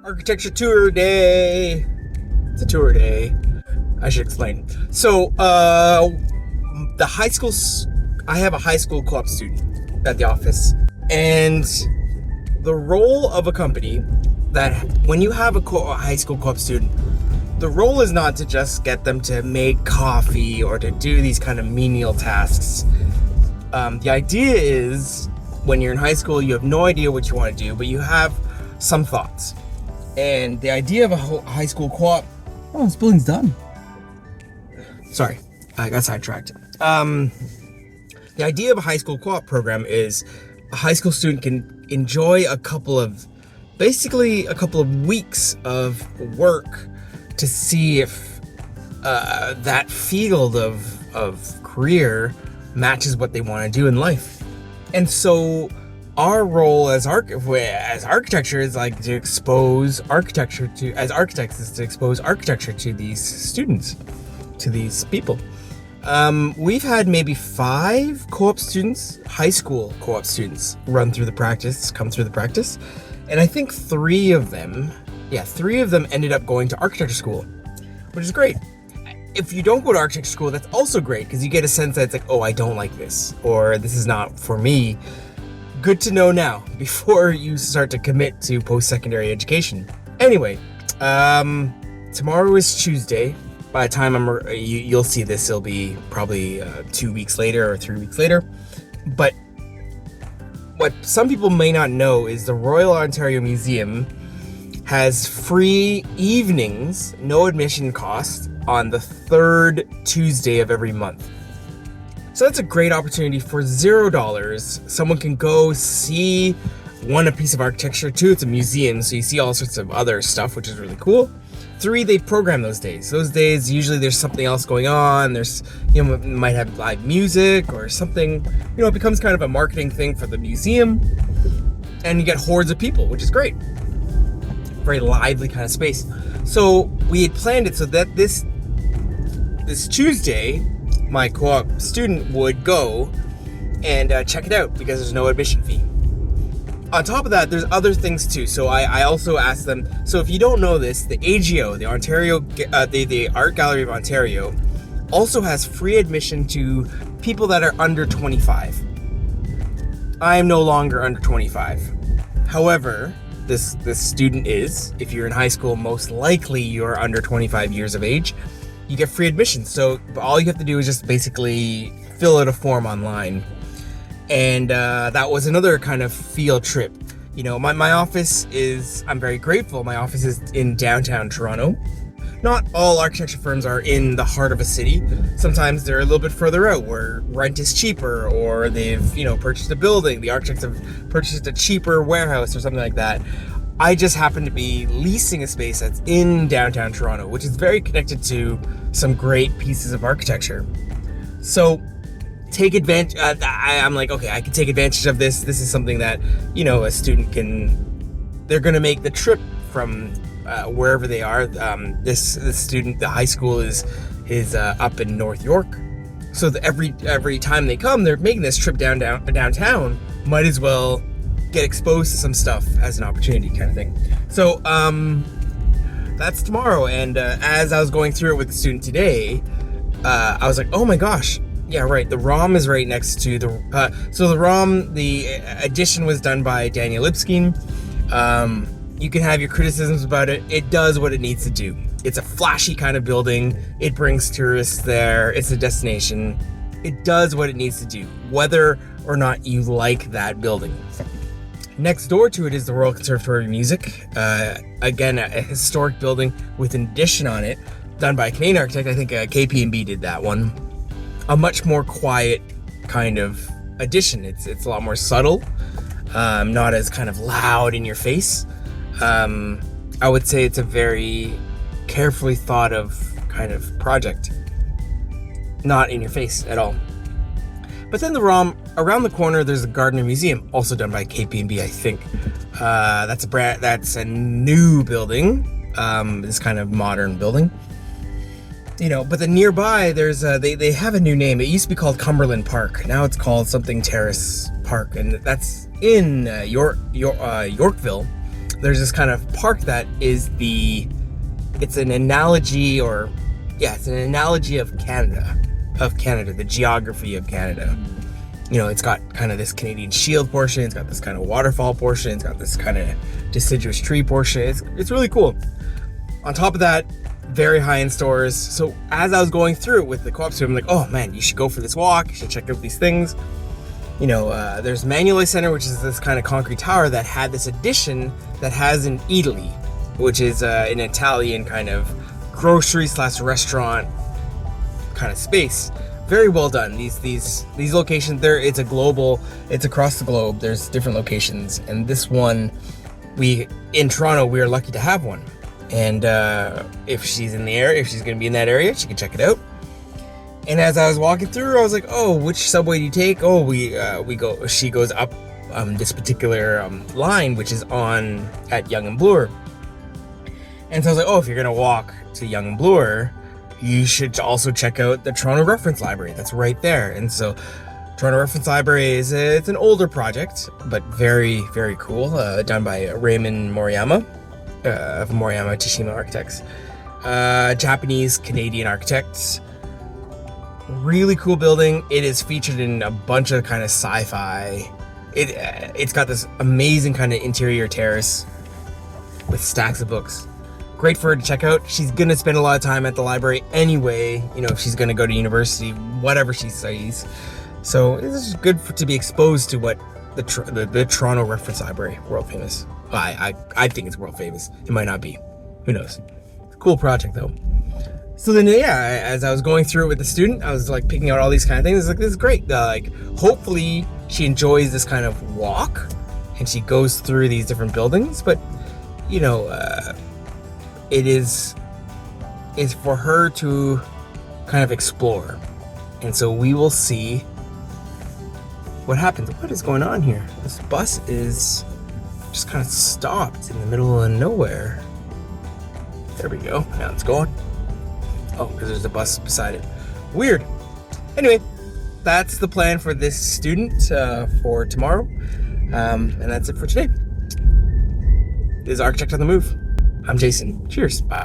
Architecture tour day. It's a tour day. I should explain. So, the high school, I have a high school co-op student at the office, and the role of a company that when you have a high school co-op student, the role is not to just get them to make coffee or to do these kind of menial tasks. The idea is when you're in high school, you have no idea what you want to do, but you have some thoughts. And the idea of a high school co-op... Oh, this building's done. Sorry, I got sidetracked. The idea of a high school co-op program is a high school student can enjoy a couple of weeks of work to see if that field of career matches what they want to do in life. And so our role as architecture is like to expose architecture to, as architects, is to expose architecture to these students, to these people. We've had maybe 5 co-op students, high school co-op students, come through the practice. And I think 3 of them ended up going to architecture school, which is great. If you don't go to architecture school, that's also great because you get a sense that it's like, oh, I don't like this, or this is not for me. Good to know now before you start to commit to post-secondary education. Anyway, tomorrow is Tuesday. By the time you'll see this, it'll be probably 2 weeks later or 3 weeks later. But what some people may not know is the Royal Ontario Museum has free evenings, no admission cost, on the 3rd Tuesday of every month. So that's a great opportunity for $0. Someone can go see, 1, a piece of architecture, 2, it's a museum, so you see all sorts of other stuff, which is really cool. 3, they program those days. Those days, usually there's something else going on. There's, might have live music or something. It becomes kind of a marketing thing for the museum. And you get hordes of people, which is great. Very lively kind of space. So we had planned it so that this Tuesday, my co-op student would go and check it out because there's no admission fee. On top of that, there's other things too. So I also asked them, so if you don't know this, the AGO, the Art Gallery of Ontario, also has free admission to people that are under 25. I am no longer under 25. However, this student is, if you're in high school, most likely you're under 25 years of age. You get free admission. So all you have to do is just basically fill out a form online. And that was another kind of field trip. My office is, I'm very grateful, my office is in downtown Toronto. Not all architecture firms are in the heart of a city. Sometimes they're a little bit further out where rent is cheaper, or they've, purchased a building. The architects have purchased a cheaper warehouse or something like that. I just happen to be leasing a space that's in downtown Toronto, which is very connected to some great pieces of architecture. So take advantage. I'm like, okay, I can take advantage of this. This is something that, a student they're going to make the trip from wherever they are. This student, the high school is up in North York. So every time they come, they're making this trip downtown. Might as well get exposed to some stuff as an opportunity, kind of thing. So that's tomorrow. And as I was going through it with the student today, I was like, oh my gosh. Yeah, right. The ROM is right next to so the ROM, the addition was done by Daniel Lipskine. You can have your criticisms about it. It does what it needs to do. It's a flashy kind of building. It brings tourists there. It's a destination. It does what it needs to do, whether or not you like that building. Next door to it is the Royal Conservatory of Music. Again, a historic building with an addition on it, done by a Canadian architect. I think KP&B did that one. A much more quiet kind of addition. It's a lot more subtle, not as kind of loud in your face. I would say it's a very carefully thought of kind of project. Not in your face at all. But then around the corner, there's the Gardner Museum, also done by KP&B, I think. That's a new building, this kind of modern building. But the nearby, there's they have a new name. It used to be called Cumberland Park. Now it's called something Terrace Park, and that's in Yorkville. there's this kind of park that is it's an analogy of Canada, the geography of Canada. You know, it's got kind of this Canadian Shield portion, it's got this kind of waterfall portion, it's got this kind of deciduous tree portion. It's really cool. On top of that, very high-end stores. So as I was going through it with the co-op student, I'm like, oh man, you should go for this walk, you should check out these things. You know, there's Manulife Center, which is this kind of concrete tower that had this addition that has an eataly, which is an Italian kind of grocery/restaurant kind of space. Very well done. These locations there, it's across the globe. There's different locations, and this one, in Toronto, we are lucky to have one. And if she's going to be in that area, she can check it out. And as I was walking through, I was like, oh, which subway do you take? Oh, she goes up this particular line, which is at Yonge and Bloor. And so I was like, oh, if you're gonna walk to Yonge and Bloor, you should also check out the Toronto Reference Library. That's right there. And so Toronto Reference Library it's an older project, but very, very cool, done by Raymond Moriyama of Moriyama Teshima Architects, Japanese Canadian architects. Really cool building. It is featured in a bunch of kind of sci-fi. It's got this amazing kind of interior terrace with stacks of books. Great for her to check out. She's gonna spend a lot of time at the library anyway, you know, if she's gonna go to university, whatever she studies. So this is good to be exposed to what the Toronto Reference Library, world famous. I think it's world famous. It might not be. Who knows? It's a cool project though. So then, yeah, as I was going through it with the student, I was like picking out all these kind of things. Like, this is great. Hopefully she enjoys this kind of walk and she goes through these different buildings. But, you know, it's for her to kind of explore. And so we will see what happens. What is going on here? This bus is just kind of stopped in the middle of nowhere. There we go. Now it's going. Oh, because there's a bus beside it. Weird. Anyway, that's the plan for this student for tomorrow. And that's it for today. This is Architect on the Move. I'm Jason. Cheers. Bye.